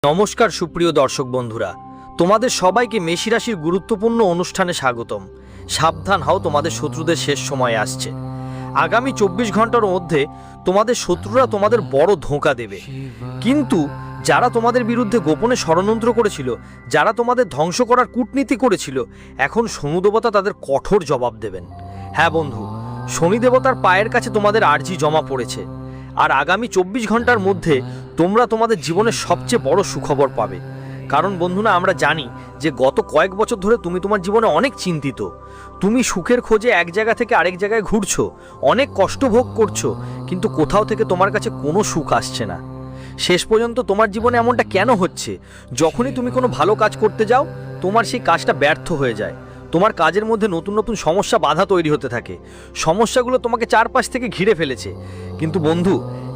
নমস্কার সুপ্রিয় দর্শক বন্ধুরা, তোমাদের সবাইকে মেষী রাশির গুরুত্বপূর্ণ অনুষ্ঠানে স্বাগতম। সাবধান হও, তোমাদের শত্রুদের শেষ সময় আসছে। আগামী 24 ঘন্টার মধ্যে তোমাদের শত্রুরা তোমাদের বড় ধোঁকা দেবে। কিন্তু যারা তোমাদের বিরুদ্ধে গোপনে ষড়যন্ত্র করেছিল, যারা তোমাদের ধ্বংস করার কূটনীতি করেছিল, এখন শনিদেবতা তাদের কঠোর জবাব দেবেন। হ্যাঁ বন্ধু, শনিদেবতার পায়ের কাছে তোমাদের আর্জি জমা পড়েছে। আর আগামী 24 ঘন্টার মধ্যে তোমরা তোমাদের জীবনের সবচেয়ে বড় সুখবর পাবে। কারণ বন্ধুরা, আমরা জানি যে গত কয়েক বছর ধরে তুমি তোমার জীবনে অনেক চিন্তিত। তুমি সুখের খোঁজে এক জায়গা থেকে আরেক জায়গায় ঘুরছো, অনেক কষ্ট ভোগ করছো, কিন্তু কোথাও থেকে তোমার কাছে কোনো সুখ আসছে না। শেষ পর্যন্ত তোমার জীবনে এমনটা কেন হচ্ছে? যখনই তুমি কোনো ভালো কাজ করতে যাও, তোমার সেই কাজটা ব্যর্থ হয়ে যায়। তোমার কাজের মধ্যে নতুন নতুন সমস্যা, বাধা তৈরি হতে থাকে। সমস্যাগুলো তোমাকে চারপাশ থেকে ঘিরে ফেলেছে। কিন্তু বন্ধু,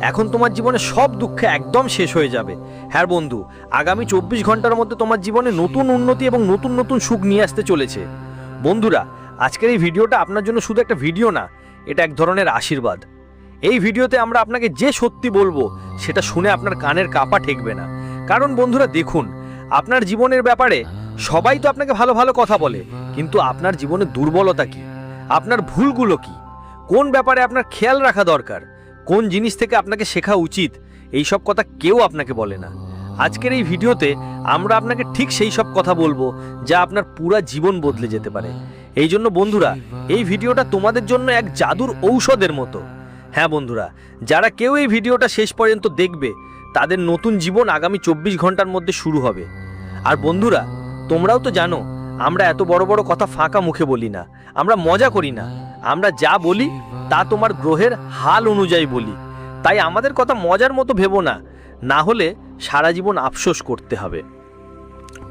এখন তোমার জীবনে সব দুঃখ একদম শেষ হয়ে যাবে। হ্যাঁ বন্ধু, আগামী 24 ঘন্টার মধ্যে তোমার জীবনে নতুন উন্নতি এবং নতুন নতুন সুখ নিয়ে আসতে চলেছে। বন্ধুরা, আজকের এই ভিডিওটা আপনার জন্য শুধু একটা ভিডিও না, এটা এক ধরনের আশীর্বাদ। এই ভিডিওতে আমরা আপনাকে যে সত্যি বলবো, সেটা শুনে আপনার কানের কাপা ঠেকবে না। কারণ বন্ধুরা দেখুন, আপনার জীবনের ব্যাপারে সবাই তো আপনাকে ভালো ভালো কথা বলে, কিন্তু আপনার জীবনে দুর্বলতা কি, আপনার ভুলগুলো কি, কোন ব্যাপারে আপনার খেয়াল রাখা দরকার, কোন জিনিস থেকে আপনাকে শেখা উচিত, এই সব কথা কেউ আপনাকে বলে না। আজকের এই ভিডিওতে আমরা আপনাকে ঠিক সেই সব কথা বলবো, যা আপনার পুরো জীবন বদলে যেতে পারে। এই জন্য বন্ধুরা, এই ভিডিওটা তোমাদের জন্য এক জাদুর ঔষধের মতো। হ্যাঁ বন্ধুরা, যারা কেউ এই ভিডিওটা শেষ পর্যন্ত দেখবে, তাদের নতুন জীবন আগামী 24 ঘন্টার মধ্যে শুরু হবে। আর বন্ধুরা, তোমরাও তো জানো, আমরা এত বড় বড় কথা ফাঁকা মুখে বলি না, আমরা মজা করি না। আমরা যা বলি তা তোমার গ্রহের হাল অনুযায়ী বলি। তাই আমাদের কথা মজার মতো ভেবো না, না হলে সারা জীবন আফসোস করতে হবে।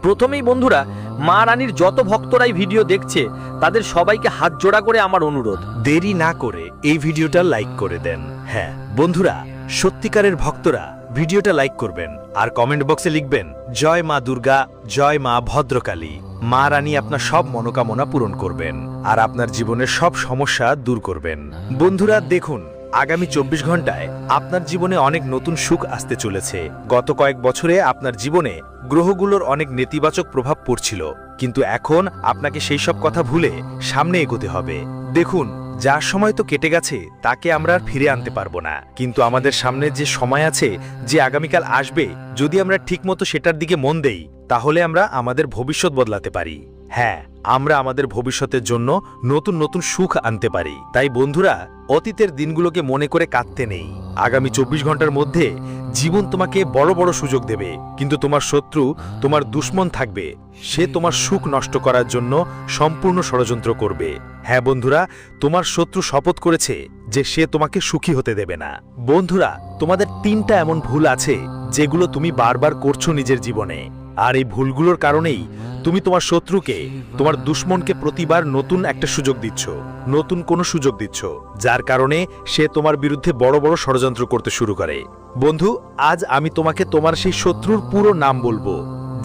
প্রথমেই বন্ধুরা, মা রানীর যত ভক্তরাই ভিডিও দেখছে, তাদের সবাইকে হাত জোড়া করে আমার অনুরোধ, দেরি না করে এই ভিডিওটা লাইক করে দেন। হ্যাঁ বন্ধুরা, সত্যিকারের ভক্তরা ভিডিওটা লাইক করবেন আর কমেন্ট বক্সে লিখবেন জয় মা দুর্গা, জয় মা ভদ্রকালী। মা রানী আপনার সব মনোকামনা পূরণ করবেন আর আপনার জীবনের সব সমস্যা দূর করবেন। বন্ধুরা দেখুন, আগামী 24 ঘন্টায় আপনার জীবনে অনেক নতুন সুখ আসতে চলেছে। গত কয়েক বছরে আপনার জীবনে গ্রহগুলোর অনেক নেতিবাচক প্রভাব পড়ছিল, কিন্তু এখন আপনাকে সেই সব কথা ভুলে সামনে এগোতে হবে। দেখুন, যার সময় তো কেটে গেছে তাকে আমরা আর ফিরে আনতে পারবো না, কিন্তু আমাদের সামনে যে সময় আছে, যে আগামীকাল আসবে, যদি আমরা ঠিকমতো সেটার দিকে মন দেই, তাহলে আমরা আমাদের ভবিষ্যৎ বদলাতে পারি। হ্যাঁ, আমরা আমাদের ভবিষ্যতের জন্য নতুন নতুন সুখ আনতে পারি। তাই বন্ধুরা, অতীতের দিনগুলোকে মনে করে কাঁদতে নেই। আগামী 24 ঘন্টার মধ্যে জীবন তোমাকে বড় বড় সুযোগ দেবে, কিন্তু তোমার শত্রু, তোমার দুশ্মন থাকবে। সে তোমার সুখ নষ্ট করার জন্য সম্পূর্ণ ষড়যন্ত্র করবে। হ্যাঁ বন্ধুরা, তোমার শত্রু শপথ করেছে যে সে তোমাকে সুখী হতে দেবে না। বন্ধুরা, তোমাদের 3টা এমন ভুল আছে যেগুলো তুমি বারবার করছো নিজের জীবনে, আর এই ভুলগুলোর কারণেই তুমি তোমার শত্রুকে, তোমার দুশ্মনকে প্রতিবার নতুন একটা সুযোগ দিচ্ছ, নতুন কোনো সুযোগ দিচ্ছ, যার কারণে সে তোমার বিরুদ্ধে বড় বড় ষড়যন্ত্র করতে শুরু করে। বন্ধু, আজ আমি তোমাকে তোমার সেই শত্রুর পুরো নাম বলবো,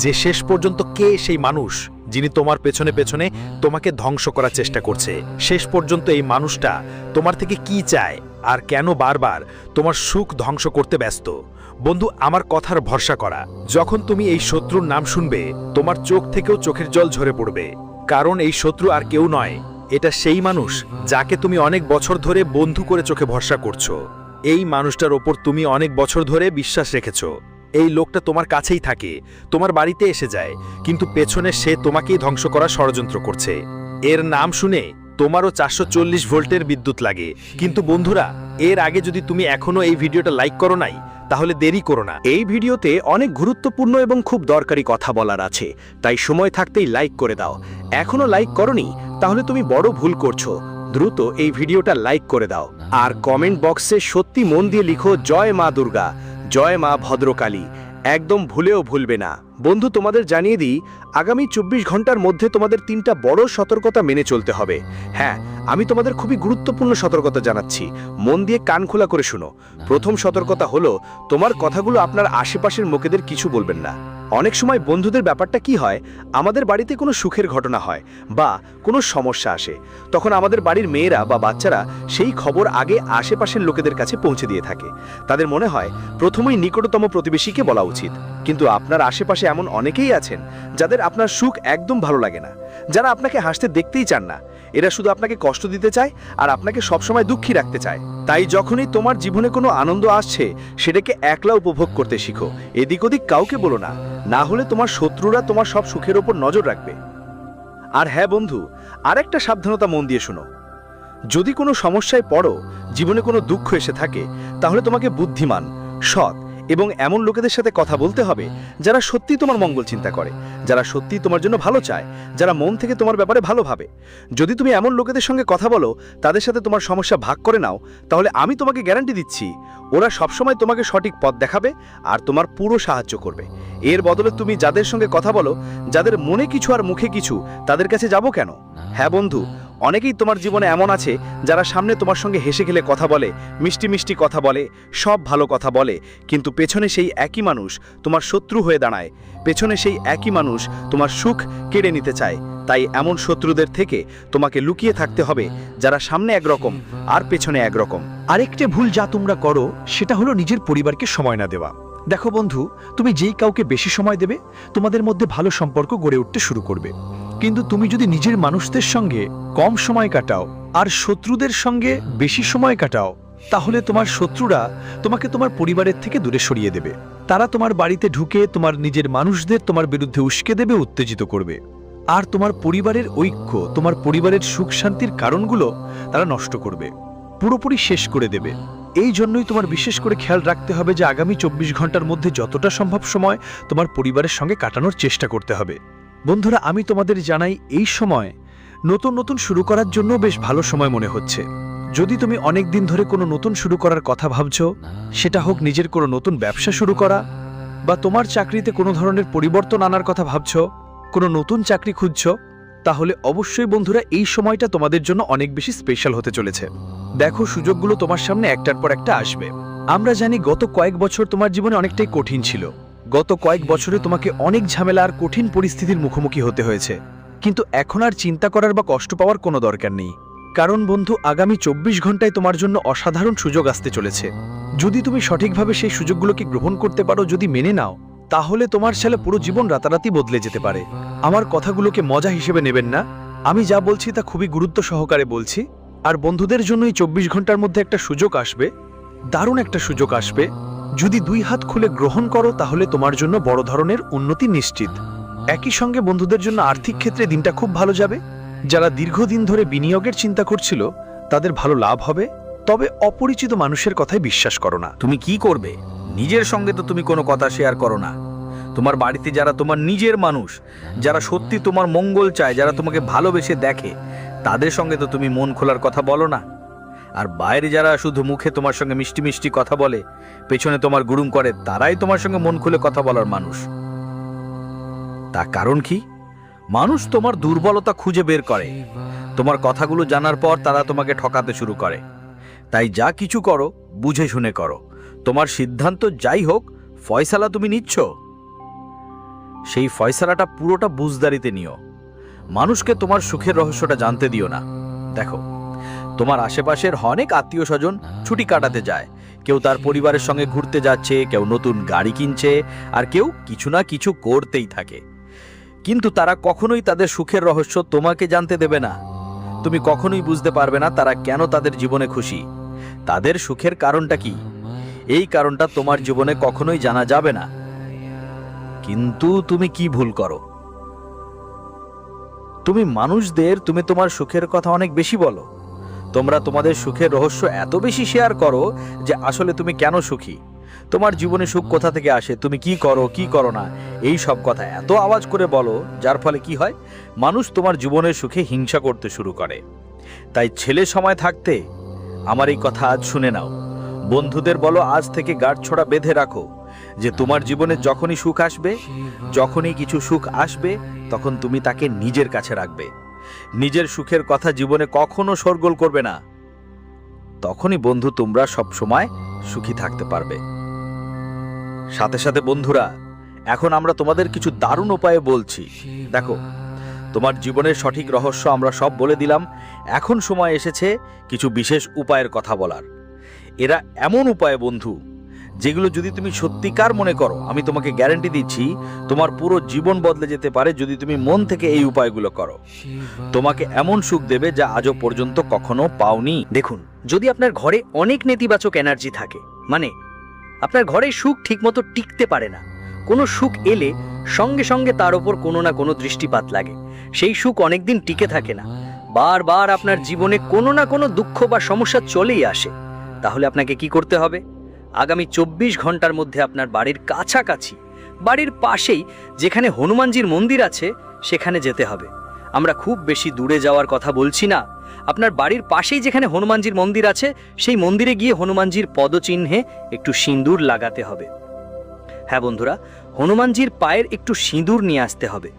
যে শেষ পর্যন্ত কে সেই মানুষ যিনি তোমার পেছনে পেছনে তোমাকে ধ্বংস করার চেষ্টা করছে। শেষ পর্যন্ত এই মানুষটা তোমার থেকে কি চায় আর কেন বারবার তোমার সুখ ধ্বংস করতে ব্যস্ত। বন্ধু, আমার কথার ভরসা করা, যখন তুমি এই শত্রুর নাম শুনবে, তোমার চোখ থেকেও চোখের জল ঝরে পড়বে। কারণ এই শত্রু আর কেউ নয়, এটা সেই মানুষ যাকে তুমি অনেক বছর ধরে বন্ধু করে চোখে ভরসা করছো। এই মানুষটার ওপর তুমি অনেক বছর ধরে বিশ্বাস রেখেছ। এই লোকটা তোমার কাছেই থাকে, তোমার বাড়িতে এসে যায়, কিন্তু পেছনে সে তোমাকেই ধ্বংস করার ষড়যন্ত্র করছে। এর নাম শুনে তোমারও 440 ভোল্টের বিদ্যুৎ লাগে। কিন্তু বন্ধুরা, এর আগে যদি তুমি এখনো এই ভিডিওটা লাইক করো নাই, তাহলে দেরি করো না। এই ভিডিওতে অনেক গুরুত্বপূর্ণ এবং খুব দরকারি কথা বলার আছে, তাই সময় থাকতেই লাইক করে দাও। এখনো লাইক করনি, তাহলে তুমি বড় ভুল করছো। দ্রুত এই ভিডিওটা লাইক করে দাও আর কমেন্ট বক্সে সত্যি মন দিয়ে লিখো জয় মা দুর্গা, জয় মা ভদ্রকালী। একদম ভুলেও ভুলবে না। বন্ধু, তোমাদের জানিয়ে দিই, আগামী 24 ঘন্টার মধ্যে তোমাদের 3টা বড় সতর্কতা মেনে চলতে হবে। হ্যাঁ, আমি তোমাদের খুবই গুরুত্বপূর্ণ সতর্কতা জানাচ্ছি, মন দিয়ে কান খোলা করে শুনো। প্রথম সতর্কতা হলো, তোমার কথাগুলো আপনার আশেপাশের লোকেদের কিছু বলবেন না। অনেক সময় বন্ধুদের ব্যাপারটা কি হয়, আমাদের বাড়িতে কোনো সুখের ঘটনা হয় বা কোনো সমস্যা আসে, তখন আমাদের বাড়ির মেয়েরা বা বাচ্চারা সেই খবর আগে আশেপাশের লোকেদের কাছে পৌঁছে দিয়ে থাকে। তাদের মনে হয় প্রথমেই নিকটতম প্রতিবেশীকে বলা উচিত। কিন্তু আপনার আশেপাশে এমন অনেকেই আছেন যাদের আপনার সুখ একদম ভালো লাগে না, যারা আপনাকে হাসতে দেখতেই চান না। এরা শুধু আপনাকে কষ্ট দিতে চায় আর আপনাকে সবসময় দুঃখী রাখতে চায়। তাই যখনই তোমার জীবনে কোনো আনন্দ আসছে, সেটাকে একলা উপভোগ করতে শিখো, এদিক ওদিক কাউকে বলো না, না হলে তোমার শত্রুরা তোমার সব সুখের ওপর নজর রাখবে। আর হ্যাঁ বন্ধু, আরেকটা সাবধানতা মন দিয়ে শোনো। যদি কোনো সমস্যায় পড়ো, জীবনে কোনো দুঃখ এসে থাকে, তাহলে তোমাকে বুদ্ধিমান, সৎ এবং এমন লোকেদের সাথে কথা বলতে হবে যারা সত্যি তোমার মঙ্গল চিন্তা করে, যারা সত্যি তোমার জন্য ভালো চায়, যারা মন থেকে তোমার ব্যাপারে ভালো ভাবে। যদি তুমি এমন লোকেদের সঙ্গে কথা বলো, তাদের সাথে তোমার সমস্যা ভাগ করে নাও, তাহলে আমি তোমাকে গ্যারান্টি দিচ্ছি ওরা সবসময় তোমাকে সঠিক পথ দেখাবে আর তোমার পুরো সাহায্য করবে। এর বদলে তুমি যাদের সঙ্গে কথা বলো, যাদের মনে কিছু আর মুখে কিছু, তাদের কাছে যাবো কেন? হ্যাঁ বন্ধু, অনেকেই তোমার জীবনে এমন আছে যারা সামনে তোমার সঙ্গে হেসে খেলে কথা বলে, মিষ্টি মিষ্টি কথা বলে, সব ভালো কথা বলে, কিন্তু পেছনে সেই একই মানুষ তোমার শত্রু হয়ে দাঁড়ায়। পেছনে সেই একই মানুষ তোমার সুখ কেড়ে নিতে চায়। তাই এমন শত্রুদের থেকে তোমাকে লুকিয়ে থাকতে হবে, যারা সামনে একরকম আর পেছনে একরকম। আরেকটা ভুল যা তোমরা করো সেটা হলো নিজের পরিবারকে সময় না দেওয়া। দেখো বন্ধু, তুমি যেই কাউকে বেশি সময় দেবে, তোমাদের মধ্যে ভালো সম্পর্ক গড়ে উঠতে শুরু করবে। কিন্তু তুমি যদি নিজের মানুষদের সঙ্গে কম সময় কাটাও আর শত্রুদের সঙ্গে বেশি সময় কাটাও, তাহলে তোমার শত্রুরা তোমাকে তোমার পরিবারের থেকে দূরে সরিয়ে দেবে। তারা তোমার বাড়িতে ঢুকে তোমার নিজের মানুষদের তোমার বিরুদ্ধে উস্কে দেবে, উত্তেজিত করবে। আর তোমার পরিবারের ঐক্য, তোমার পরিবারের সুখ শান্তির কারণগুলো তারা নষ্ট করবে, পুরোপুরি শেষ করে দেবে। এই জন্যই তোমার বিশেষ করে খেয়াল রাখতে হবে যে আগামী 24 ঘন্টার মধ্যে যতটা সম্ভব সময় তোমার পরিবারের সঙ্গে কাটানোর চেষ্টা করতে হবে। বন্ধুরা, আমি তোমাদের জানাই এই সময় নতুন নতুন শুরু করার জন্য বেশ ভালো সময় মনে হচ্ছে। যদি তুমি অনেক দিন ধরে কোনো নতুন শুরু করার কথা ভাবছো, সেটা হোক নিজের কোনো নতুন ব্যবসা শুরু করা, বা তোমার চাকরিতে কোনো ধরনের পরিবর্তন আনার কথা ভাবছো, কোনো নতুন চাকরি খুঁজছো, তাহলে অবশ্যই বন্ধুরা এই সময়টা তোমাদের জন্য অনেক বেশি স্পেশাল হতে চলেছে। দেখো, সুযোগগুলো তোমার সামনে একটার পর একটা আসবে। আমরা জানি গত কয়েক বছর তোমার জীবনে অনেকটাই কঠিন ছিল। গত কয়েক বছরে তোমাকে অনেক ঝামেলা আর কঠিন পরিস্থিতির মুখোমুখি হতে হয়েছে। কিন্তু এখন আর চিন্তা করার বা কষ্ট পাওয়ার কোনো দরকার নেই, কারণ বন্ধু আগামী 24 ঘন্টায় তোমার জন্য অসাধারণ সুযোগ আসতে চলেছে। যদি তুমি সঠিকভাবে সেই সুযোগগুলোকে গ্রহণ করতে পারো, যদি মেনে নাও, তাহলে তোমার ছেলে পুরো জীবন রাতারাতি বদলে যেতে পারে। আমার কথাগুলোকে মজা হিসেবে নেবেন না, আমি যা বলছি তা খুবই গুরুত্ব সহকারে বলছি। আর বন্ধুদের জন্য এই 24 ঘন্টার মধ্যে একটা সুযোগ আসবে, দারুণ একটা সুযোগ আসবে। যদি 2 হাত খুলে গ্রহণ করো, তাহলে তোমার জন্য বড় ধরনের উন্নতি নিশ্চিত। একই সঙ্গে বন্ধুদের জন্য আর্থিক ক্ষেত্রে দিনটা খুব ভালো যাবে। যারা দীর্ঘদিন ধরে বিনিয়োগের চিন্তা করছিল, তাদের ভালো লাভ হবে। তবে অপরিচিত মানুষের কথায় বিশ্বাস করো না। তুমি কি করবে? নিজের সঙ্গে তো তুমি কোনো কথা শেয়ার করো না। তোমার বাড়িতে যারা তোমার নিজের মানুষ, যারা সত্যি তোমার মঙ্গল চায়, যারা তোমাকে ভালোবেসে দেখে, তাদের সঙ্গে তো তুমি মন খোলার কথা বলো না। আর বাইরে যারা শুধু মুখে তোমার সঙ্গে মিষ্টি মিষ্টি কথা বলে, পেছনে তোমার গুরুম করে, তারাই তোমার সঙ্গে মন খুলে কথা বলার মানুষ। তার কারণ কি? মানুষ তোমার দুর্বলতা খুঁজে বের করে। তোমার কথাগুলো জানার পর তারা তোমাকে ঠকাতে শুরু করে। তাই যা কিছু করো বুঝে শুনে করো। তোমার সিদ্ধান্ত যাই হোক, ফয়সালা তুমি নিচ্ছ, সেই ফয়সালাটা পুরোটা বুঝদারিতে নিও। মানুষকে তোমার সুখের রহস্যটা জানতে দিও না। দেখো, তোমার আশেপাশের অনেক আত্মীয় স্বজন ছুটি কাটাতে যায়। কেউ তার পরিবারের সঙ্গে ঘুরতে যাচ্ছে, কেউ নতুন গাড়ি কিনছে, আর কেউ কিছু না কিছু করতেই থাকে। কিন্তু তারা কখনোই তাদের সুখের রহস্য তোমাকে জানতে দেবে না। তুমি কখনোই বুঝতে পারবে না তারা কেন তাদের জীবনে খুশি, তাদের সুখের কারণটা কি। এই কারণটা তোমার জীবনে কখনোই জানা যাবে না। কিন্তু তুমি কি ভুল করো? তুমি মানুষদের তুমি তোমার সুখের কথা অনেক বেশি বলো। তোমরা তোমাদের সুখের রহস্য এত বেশি শেয়ার করো যে আসলে তুমি কেন সুখী, তোমার জীবনে সুখ কোথা থেকে আসে, তুমি কি করো কি করো না, এই সব কথা এত আওয়াজ করে বলো, যার ফলে কি হয়, মানুষ তোমার জীবনের সুখে হিংসা করতে শুরু করে। তাই ছেলে সময় থাকতে আমার এই কথা আজ শুনে নাও। বন্ধুদের বলো আজ থেকে গাঁটছড়া বেঁধে রাখো যে তোমার জীবনে যখনই সুখ আসবে, যখনই কিছু সুখ আসবে, তখন তুমি তাকে নিজের কাছে রাখবে। নিজের সুখের কথা জীবনে কখনো শোরগোল করবে না। তখনই বন্ধু তোমরা সব সময় সুখী থাকতে পারবে। সাথে সাথে বন্ধুরা, এখন আমরা তোমাদের কিছু দারুণ উপায়ে বলছি। দেখো, তোমার জীবনের সঠিক রহস্য আমরা সব বলে দিলাম। এখন সময় এসেছে কিছু বিশেষ উপায়ের কথা বলার। এরা এমন উপায় বন্ধু, যেগুলো যদি তুমি সত্যিকার মনে করো, আমি তোমাকে গ্যারান্টি দিচ্ছি তোমার পুরো জীবন বদলে যেতে পারে যদি তুমি মন থেকে এই উপায়গুলো করো। তোমাকে এমন সুখ দেবে যা আজও পর্যন্ত কখনো পাওনি। দেখুন, যদি আপনার ঘরে অনেক নেতিবাচক এনার্জি থাকে, মানে আপনার ঘরে সুখ ঠিকমতো টিকতে পারে না, কোনো সুখ এলে সঙ্গে সঙ্গে তার ওপর কোনো না কোনো দৃষ্টিপাত লাগে, সেই সুখ অনেকদিন টিকে থাকে না, বারবার আপনার জীবনে কোনো না কোনো দুঃখ বা সমস্যা চলেই আসে, তাহলে আপনাকে কি করতে হবে? আগামী 24 ঘন্টার মধ্যে আপনার বাড়ির কাছাকাছি, বাড়ির পাশেই যেখানে হনুমানজির মন্দির আছে সেখানে যেতে হবে। আমরা খুব বেশি দূরে যাওয়ার কথা বলছি না। আপনার বাড়ির পাশেই যেখানে হনুমানজির মন্দির আছে সেই মন্দিরে গিয়ে হনুমানজির পদচিহ্নে একটু সিঁদুর লাগাতে হবে। হ্যাঁ বন্ধুরা, হনুমানজির পায়ের একটু সিঁদুর নিয়ে আসতে হবে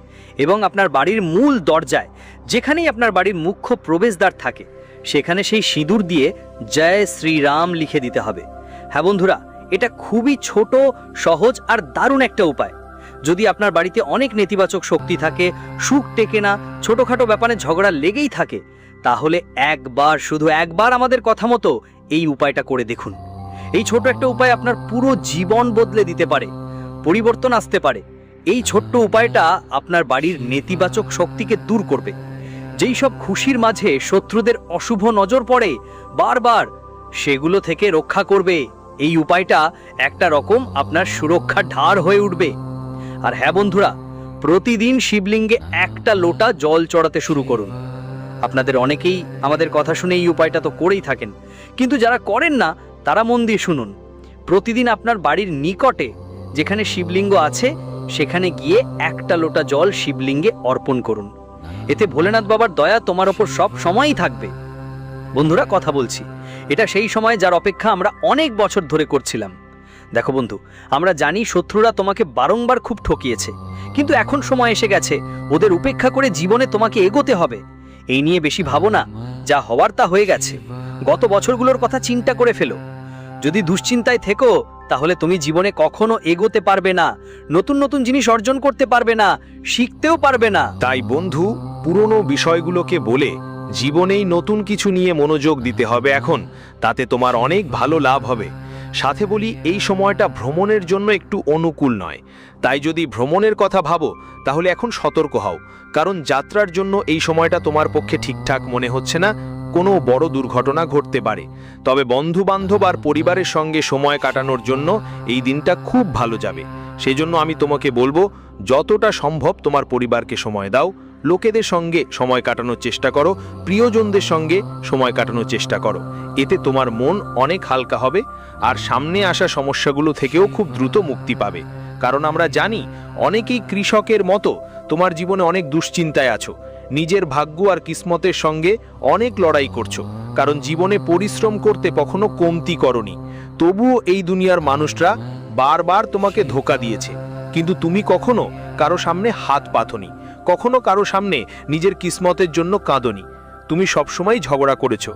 এবং আপনার বাড়ির মূল দরজায়, যেখানেই আপনার বাড়ির মুখ্য প্রবেশদ্বার থাকে, সেখানে সেই সিঁদুর দিয়ে জয় শ্রীরাম লিখে দিতে হবে। হ্যাঁ বন্ধুরা, এটা খুবই ছোট, সহজ আর দারুণ একটা উপায়। যদি আপনার বাড়িতে অনেক নেতিবাচক শক্তি থাকে, সুখ টেকে না, ছোটখাটো ব্যাপারে ঝগড়া লেগেই থাকে, তাহলে একবার, শুধু একবার আমাদের কথা মতো এই উপায়টা করে দেখুন। এই ছোট একটা উপায় আপনার পুরো জীবন বদলে দিতে পারে, পরিবর্তন আসতে পারে। এই ছোট্ট উপায়টা আপনার বাড়ির নেতিবাচক শক্তিকে দূর করবে। যেই সব খুশির মাঝে শত্রুদের অশুভ নজর পড়ে বারবার, সেগুলো থেকে রক্ষা করবে। এই উপায়টা একটা রকম আপনার সুরক্ষা ঢাল হয়ে উঠবে। আর হ্যাঁ বন্ধুরা, প্রতিদিন শিবলিঙ্গে একটা লোটা জল চড়াতে শুরু করুন। আপনাদের অনেকেই আমাদের কথা শুনে এই উপায়টা তো করেই থাকেন, কিন্তু যারা করেন না তারা মন দিয়ে শুনুন। প্রতিদিন আপনার বাড়ির নিকটে যেখানে শিবলিঙ্গ আছে সেখানে গিয়ে একটা লোটা জল শিবলিঙ্গে অর্পণ করুন। এতে ভোলেনাথ বাবার দয়া তোমার ওপর সব সময়ই থাকবে। বন্ধুরা, কথা বলছি, এটা সেই সময় যার অপেক্ষা আমরা অনেক বছর ধরে করছিলাম। দেখো বন্ধু, আমরা জানি শত্রুরা তোমাকে বারংবার খুব ঠকিয়েছে, কিন্তু এখন সময় এসে গেছে ওদের উপেক্ষা করে জীবনে তোমাকে এগোতে হবে। এই নিয়ে বেশি ভাবো না, যা হওয়ার তা হয়ে গেছে। গত বছরগুলোর কথা চিন্তা করে ফেলো। যদি দুশ্চিন্তায় থেকো তাহলে তুমি জীবনে কখনো এগোতে পারবে না, নতুন নতুন জিনিস অর্জন করতে পারবে না, শিখতেও পারবে না। তাই বন্ধু, পুরনো বিষয়গুলোকে বলে জীবনেই নতুন কিছু নিয়ে মনোযোগ দিতে হবে এখন, তাতে তোমার অনেক ভালো লাভ হবে। সাথে বলি, এই সময়টা ভ্রমণের জন্য একটু অনুকূল নয়, তাই যদি ভ্রমণের কথা ভাবো তাহলে এখন সতর্ক হও, কারণ যাত্রার জন্য এই সময়টা তোমার পক্ষে ঠিকঠাক মনে হচ্ছে না, কোনো বড় দুর্ঘটনা ঘটতে পারে। তবে বন্ধু বান্ধব আর পরিবারের সঙ্গে সময় কাটানোর জন্য এই দিনটা খুব ভালো যাবে। সেজন্য আমি তোমাকে বলবো, যতটা সম্ভব তোমার পরিবারকে সময় দাও, লোকেদের সঙ্গে সময় কাটানোর চেষ্টা করো, প্রিয়জনদের সঙ্গে সময় কাটানোর চেষ্টা করো। এতে তোমার মন অনেক হালকা হবে আর সামনে আসা সমস্যাগুলো থেকেও খুব দ্রুত মুক্তি পাবে। কারণ আমরা জানি অনেকেই কৃষকের মতো তোমার জীবনে অনেক দুশ্চিন্তায় আছো, নিজের ভাগ্য আর কিসমতের সঙ্গে অনেক লড়াই করছো, কারণ জীবনে পরিশ্রম করতে কখনো কমতি করনি। তবুও এই দুনিয়ার মানুষরা বারবার তোমাকে ধোঁকা দিয়েছে, কিন্তু তুমি কখনো কারো সামনে হাত পাতনি, কখনো কারো সামনে নিজের কিসমতের জন্য কাঁদনি। তুমি সবসময় ঝগড়া করেছো,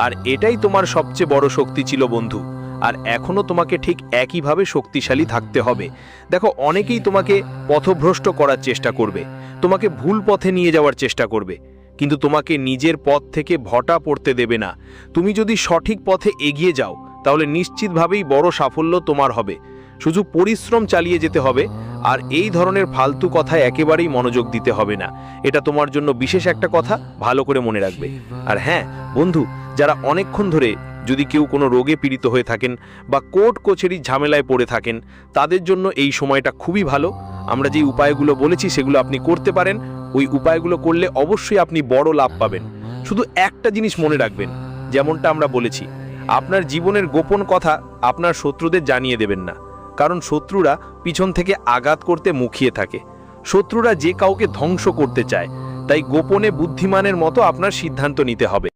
আর এটাই তোমার সবচেয়ে বড় শক্তি ছিল বন্ধু। আর এখনো তোমাকে ঠিক একইভাবে শক্তিশালী থাকতে হবে। দেখো, অনেকেই তোমাকে পথভ্রষ্ট করার চেষ্টা করবে, তোমাকে ভুল পথে নিয়ে যাওয়ার চেষ্টা করবে, কিন্তু তোমাকে নিজের পথ থেকে ভটা পড়তে দেবে না। তুমি যদি সঠিক পথে এগিয়ে যাও তাহলে নিশ্চিতভাবেই বড় সাফল্য তোমার হবে। শুধু পরিশ্রম চালিয়ে যেতে হবে, আর এই ধরনের ফালতু কথায় একেবারেই মনোযোগ দিতে হবে না। এটা তোমার জন্য বিশেষ একটা কথা, ভালো করে মনে রাখবে। আর হ্যাঁ বন্ধু, যারা অনেকক্ষণ ধরে যদি কেউ কোনো রোগে পীড়িত হয়ে থাকেন বা কোর্ট কচেরির ঝামেলায় পড়ে থাকেন, তাদের জন্য এই সময়টা খুবই ভালো। আমরা যে উপায়গুলো বলেছি সেগুলো আপনি করতে পারেন। ওই উপায়গুলো করলে অবশ্যই আপনি বড় লাভ পাবেন। শুধু একটা জিনিস মনে রাখবেন, যেমনটা আমরা বলেছি, আপনার জীবনের গোপন কথা আপনার শত্রুদের জানিয়ে দেবেন না, কারণ শত্রুরা পিছন থেকে আঘাত করতে মুখিয়ে থাকে। শত্রুরা যে কাউকে ধ্বংস করতে চায়, তাই গোপনে বুদ্ধিমানের মতো আপনার সিদ্ধান্ত নিতে হবে।